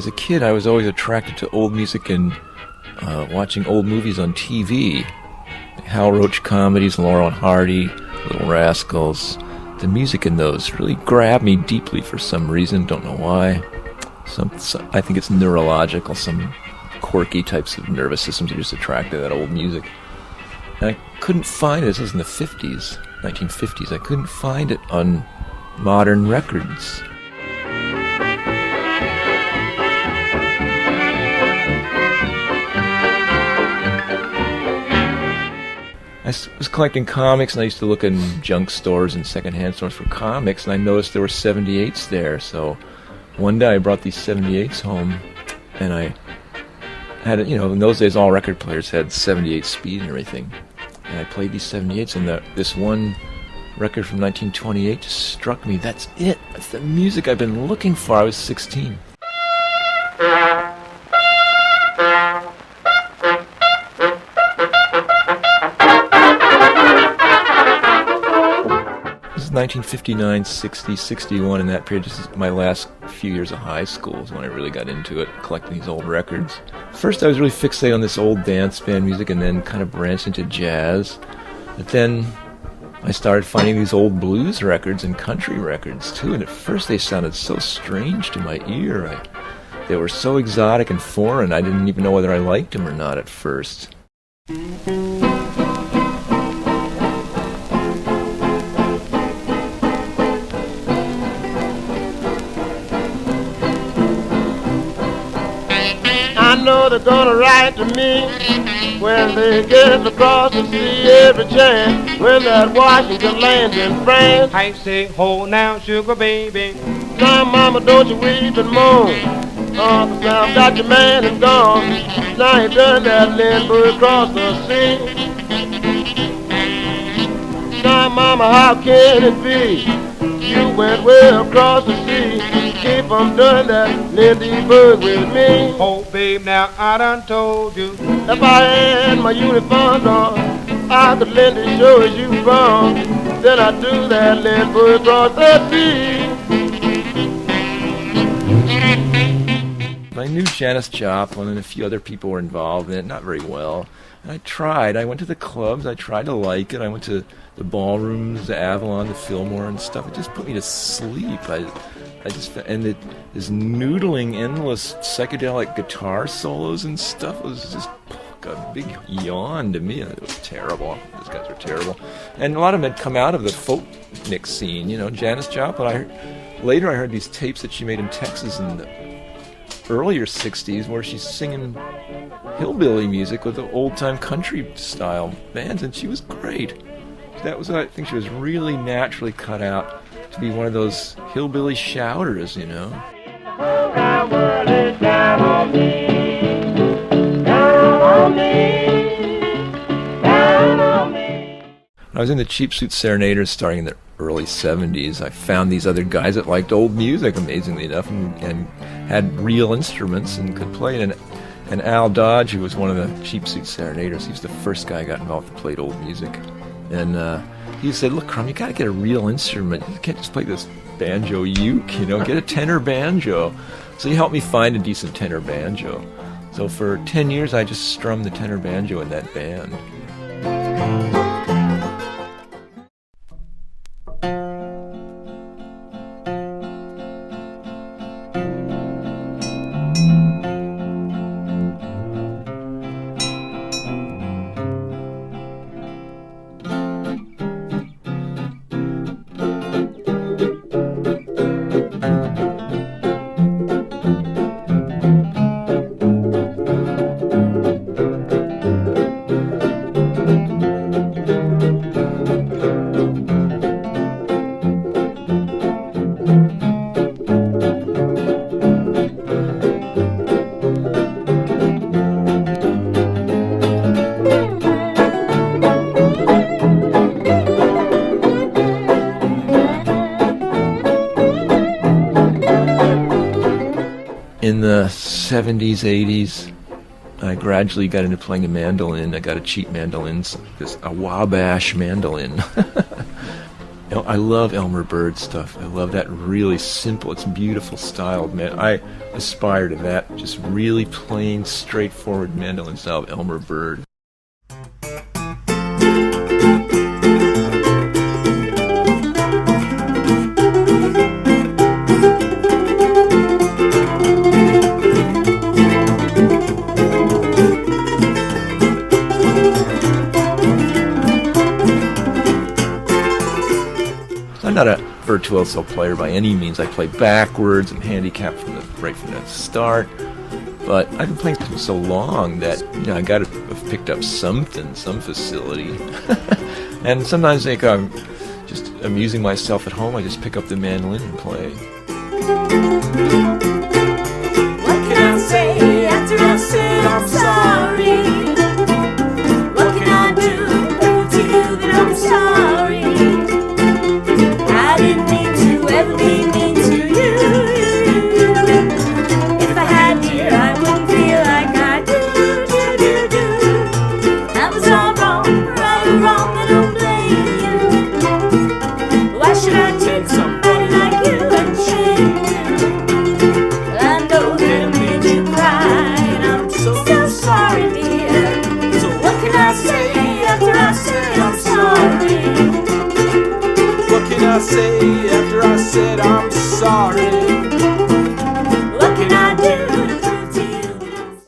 as a kid, I was always attracted to old music and watching old movies on TV. Hal Roach comedies, Laurel and Hardy, Little Rascals. The music in those really grabbed me deeply for some reason, don't know why. I think it's neurological, some quirky types of nervous systems are just attracted to that old music. And I couldn't find it, this was in the 50s, 1950s, I couldn't find it on modern records. I was collecting comics, and I used to look in junk stores and secondhand stores for comics, and I noticed there were 78s there. So one day I brought these 78s home, and I had, in those days all record players had 78 speed and everything. And I played these 78s, and this one record from 1928 just struck me. That's it. That's the music I've been looking for. I was 16. This is 1959, 60, 61, in that period. This is my last few years of high school is when I really got into it, collecting these old records. First I was really fixated on this old dance band music and then kind of branched into jazz. But then I started finding these old blues records and country records too, and at first they sounded so strange to my ear. They were so exotic and foreign, I didn't even know whether I liked them or not at first. I know they're gonna write to me when they get across the sea every chance. When that Washington lands in France, I say, hold now, sugar baby. Now, mama, don't you weep and moan. Cause now I've got your man and gone. Now he done that Lindbergh across the sea. Now, mama, how can it be? You went way across the sea. Keep from doing that Lindbergh with me. Oh, babe, now I done told you. If I had my uniform on, I could lend it show as you from. Then I'd do that Lindbergh across the sea. I knew Janis Joplin and a few other people were involved in it, not very well. And I tried. I went to the clubs. I tried to like it. I went to the ballrooms, the Avalon, the Fillmore and stuff. It just put me to sleep. This noodling, endless psychedelic guitar solos and stuff was just a big yawn to me. It was terrible. Those guys were terrible. And a lot of them had come out of the folk-nick scene. Janis Joplin. Later I heard these tapes that she made in Texas in the earlier 60s where she's singing hillbilly music with the old-time country-style bands, and she was great. I think she was really naturally cut out to be one of those hillbilly shouters, The whole wide world is down on me, down on me, down on me. I was in the Cheap Suit Serenaders starting in the early 70s. I found these other guys that liked old music, amazingly enough, and had real instruments and could play it. And Al Dodge, who was one of the Cheap Suit Serenaders, he was the first guy I got involved that played old music. And he said, look, Crumb, you got to get a real instrument. You can't just play this banjo uke, get a tenor banjo. So he helped me find a decent tenor banjo. So for 10 years, I just strummed the tenor banjo in that band. In the 70s, 80s, I gradually got into playing the mandolin. I got a cheap mandolin, a Wabash mandolin. I love Elmer Byrd stuff. I love that really simple, it's beautiful style, man. I aspire to that, just really plain, straightforward mandolin style of Elmer Byrd. I'm not a virtuoso player by any means. I play backwards and handicapped right from the start. But I've been playing for so long that I got to have picked up something, some facility. And sometimes I think I'm just amusing myself at home. I just pick up the mandolin and play. What can I say after I said I'm sorry? What can I do to prove to you that I'm sorry? I didn't mean to ever be mean to you. If I had, dear, I wouldn't feel like I do. I was all wrong, right or wrong, I don't blame you. Why should I take somebody like you and shame you? Well, I know that I made you cry, and I'm so sorry, dear. So what can I say after I say I'm sorry? What can I say after I said I'm sorry?